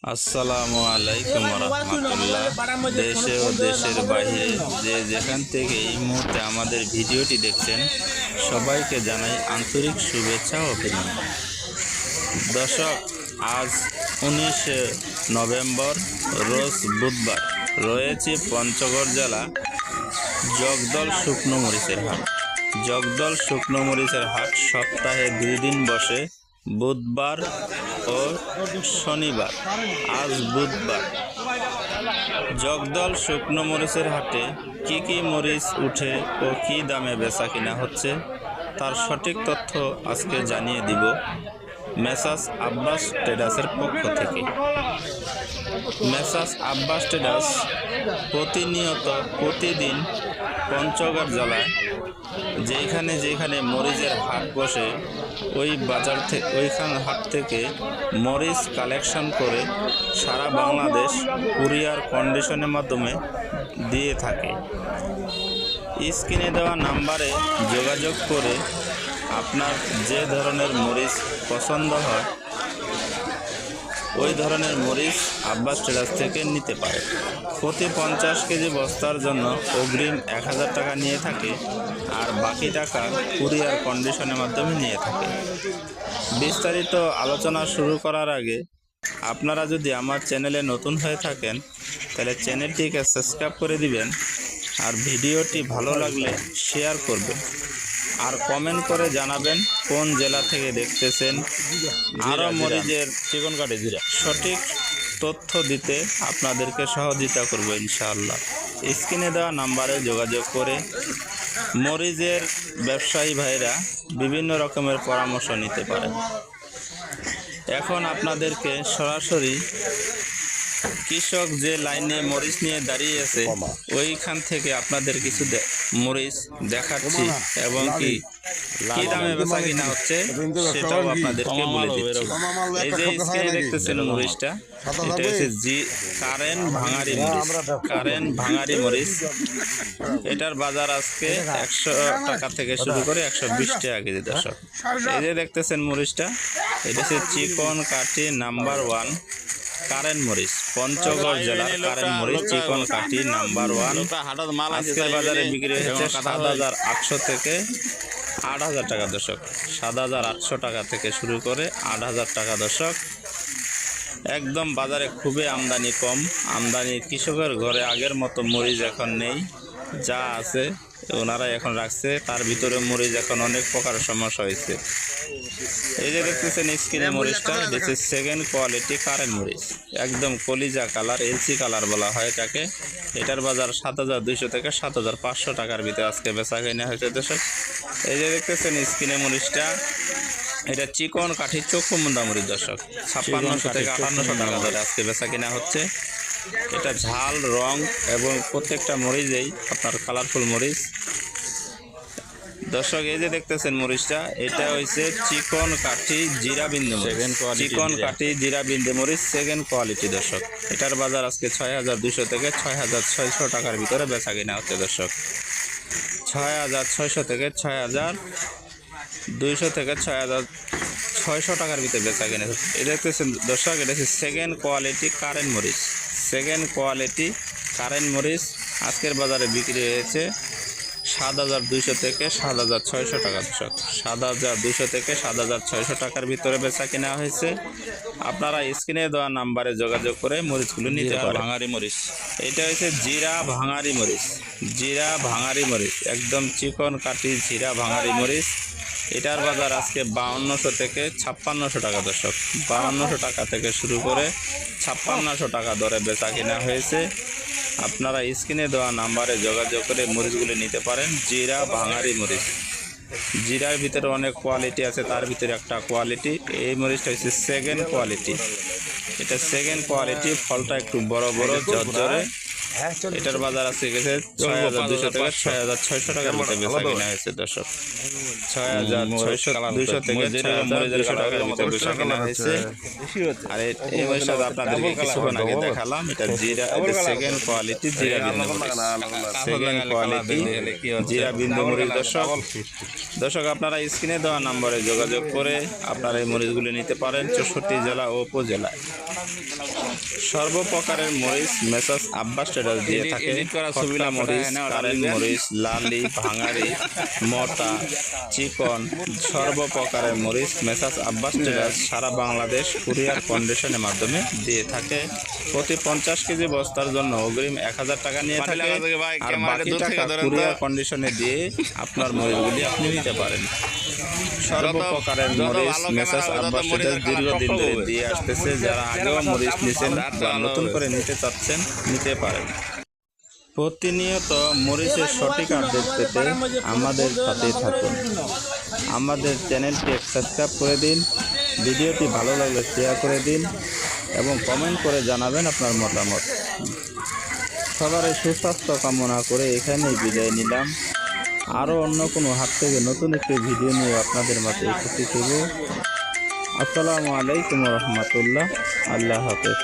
আসসালামু আলাইকুম রহমতুল্লাহ। দেশে ও দেশের বাইরে যে যেখান থেকে এই মুহূর্তে আমাদের ভিডিওটি দেখছেন সবাইকে জানাই আন্তরিক শুভেচ্ছা ও অভিনন্দন। দর্শক, আজ 19 নভেম্বর রোজ বুধবার রয়েছে পঞ্চগড় জেলা জগদল শুকনো মরিচের হাট। জগদল শুকনো মরিচের হাট সপ্তাহে 2 দিন বসে, বুধবার ও শনিবার। আজ বুধবার। জগদল শুকনো মরিচের হাটে কি কি মরিচ উঠে ও কি দামে বেচা কিনা হচ্ছে তার সঠিক তথ্য আজকে জানিয়ে দিব মেসার্স আব্বাস ট্রেডার্সের পক্ষ থেকে। মেসার্স আব্বাস ট্রেডার্স প্রতিদিন পঞ্চগড় জেলায় যেখানে মরিচের হাট বসে ওইখান হাট থেকে মরিচ কালেকশন করে সারা বাংলাদেশ কুরিয়ার কন্ডিশনের মাধ্যমে দিয়ে থাকে। স্ক্রিনে দেওয়া নাম্বারে যোগাযোগ করে আপনার যে ধরনের মরিচ পছন্দ হয় ওই ধরনের মরিচ আব্বাস ট্রেডার্স থেকে নিতে পারে। প্রতি 50 কেজি বস্তার জন্য অগ্রিম 1000 টাকা নিয়ে থাকে, আর বাকি টাকা কুরিয়ার কন্ডিশনের মাধ্যমে নিয়ে থাকে। বিস্তারিত আলোচনা শুরু করার আগে আপনারা যদি আমার চ্যানেলে নতুন হয়ে থাকেন তাহলে চ্যানেলটিকে সাবস্ক্রাইব করে দিবেন, আর ভিডিওটি ভালো লাগলে শেয়ার করবেন, আর কমেন্ট করে জানাবেন কোন জেলা থেকে দেখতেছেন। আরও মরিচের সঠিক তথ্য দিতে আপনাদেরকে সহযোগিতা করব ইনশাআল্লাহ। স্ক্রিনে দেওয়া নাম্বারে যোগাযোগ করে মরিচের ব্যবসায়ী ভাইরা বিভিন্ন রকমের পরামর্শ নিতে পারেন। এখন আপনাদেরকে সরাসরি কৃষক যে লাইনে মরিচ নিয়ে দাঁড়িয়ে আছে ওইখান থেকে আপনাদের কিছু মরিচ দেখাচ্ছি এবং কি দামে বেচা কিনা হচ্ছে সেটাও আপনাদেরকে বলে দিচ্ছি। এই যে স্ক্রিনে দেখতেছেন মরিচটা, এটা হচ্ছে কারেন্ট ভাঙারি মরিচ। এটার বাজার আজকে 100 টাকা থেকে শুরু করে 120 টাকা কেজি। দর্শক, এই যে দেখতেছেন মরিচটা, এটা হচ্ছে চিকন কাঠি নাম্বার 1 কারেন্ট মরিচ, পঞ্চগড় জেলার কারেন্ট মরিচ চিকন কাঠি নাম্বার 1। আজকের বাজারে বিক্রি হচ্ছে 7800 থেকে 8000 টাকা। দর্শক, 7800 টাকা থেকে শুরু করে 8000 টাকা। দর্শক, একদম বাজারে খুবই আমদানি কম। কৃষকের ঘরে আগের মতো মরিচ এখন নেই, যা আছে ওনারা এখন রাখছে, তার ভিতরে মরিচ এখন অনেক প্রকার সমস্যা হয়েছে। এই যে দেখতেছেন স্ক্রিনে মরিচটা, এটা হচ্ছে সেকেন্ড কোয়ালিটি কারেন্ট মরিচ, একদম কলিজা কালার, এলসি কালার বলা হয় এটাকে। এটার বাজার 7200 থেকে 7500 টাকার ভিতরে আজকে বেচা কিনা হয়েছে। দর্শক, এই যে দেখতেছেন স্ক্রিনে মরিচটা, এটা চিকন কাঠি চক্ষু মুন্দা মরিচ। দর্শক, 5600 থেকে 5800 টাকা ধরে আজকে বেচা কিনা হচ্ছে। এটা ঝাল রং এবং প্রত্যেকটা মরিচেই আপনার কালারফুল মরিচ। দর্শক, এই যে দেখতেছেন মরিচটা, এটা হচ্ছে চিকন কাঠি জিরা বিন্দু মরিচ সেকেন্ড কোয়ালিটি। দর্শক, এটার বাজার আজকে 6200 থেকে 6600 টাকার ভিতরে বেচা কিনা হচ্ছে। দর্শক, 6600 থেকে 6200 থেকে 6600 টাকার ভিতরে বেচা কিনা হচ্ছে। এটা দেখতেছেন দর্শক, এটা হচ্ছে সেকেন্ড কোয়ালিটি কারেন্ট মরিচ। আজকের বাজারে বিক্রি হয়েছে 7200 থেকে 7600 টাকা। দর্শক, 7200 থেকে 7600 টাকার ভিতরে বেচা কিনা হয়েছে। আপনারা স্ক্রিনে দেওয়া নাম্বারে যোগাযোগ করে মরিচগুলো নিতে পারেন। ভাঙারি মরিচ, এটা হচ্ছে জিরা ভাঙারি মরিচ, একদম চিকন কাটি জিরা ভাঙারি মরিচ। এটার বাজার আজকে 5200 থেকে 5600 টাকা। দর্শক, 5200 টাকা থেকে শুরু করে 5600 টাকা দরে বেচা কিনা হয়েছে। আপনারা স্ক্রিনে দেওয়া নাম্বারে যোগাযোগ করে মরিচগুলি নিতে পারেন। জিরা ভাঙারি মরিচ, জিরার ভিতরে অনেক কোয়ালিটি আছে, তার ভিতরে একটা কোয়ালিটি এই মরিচটা হচ্ছে সেকেন্ড কোয়ালিটি। এটা সেকেন্ড কোয়ালিটি, ফলটা একটু বড় বড় ঝরঝরে এটার বাজার আছে গেছে 6,200 টাকা, 6,600 টাকার মতো বেচা কিনা হয়েছে দর্শক। 6,600 থেকে 6,200 টাকার মতো বেচা কিনা হয়েছে। আর এই মরিচটা আপনাদেরকে কিছুক্ষণ আগে দেখালাম, এটা জিরা, এটা সেকেন্ড কোয়ালিটি জিরা বিন্দু মরিচ, সেকেন্ড কোয়ালিটি জিরা বিন্দু মরিচ। দর্শক আপনারা স্ক্রিনে দেওয়া নম্বরে যোগাযোগ করে আপনারা এই মরিচগুলি নিতে পারেন 64 জেলা ও উপজেলায়। সর্বপ্রকারের মরিচ মেসার্স আব্বাস ট্রেডার্স দিয়ে থাকে। খটকা মরিচ, কারেন্ট মরিচ, লালি, ভাঙারি, মোটা, চিকন, সর্বপ্রকারের মরিচ মেসার্স আব্বাস ট্রেডার্স সারা বাংলাদেশ কুরিয়ার কন্ডিশনের মাধ্যমে দিয়ে থাকে। প্রতি 50 কেজি বস্তার জন্য অগ্রিম 1000 টাকা নিয়ে থাকে, আর বাকি টাকা কুরিয়ার কন্ডিশনে দিয়ে আপনার মরিচগুলি আপনি নিতে পারেন। সর্বপ্রকারের মরিচ মেসার্স আব্বাস ট্রেডার্স দীর্ঘদিন ধরে দিয়ে আসতেছে। যারা আগেও মরিচ নিছেন বা নতুন করে নিতে চাচ্ছেন নিতে পারেন। প্রতিনিয়ত মরিচের সঠিক আপডেট পেতে আমাদের সাথে থাকুন। আমাদের চ্যানেলটি সাবস্ক্রাইব করে দিন, ভিডিওটি ভালো লাগলে শেয়ার করে দিন এবং কমেন্ট করে জানাবেন আপনার মতামত। সবারই সুস্বাস্থ্য কামনা করে এখানেই বিদায় নিলাম। আরও অন্য কোনো হাত থেকে নতুন একটি ভিডিও নিয়ে আপনাদের মাঝে উপস্থিত হব। আসসালামু আলাইকুম রহমতুল্লাহ। আল্লাহ হাফেজ।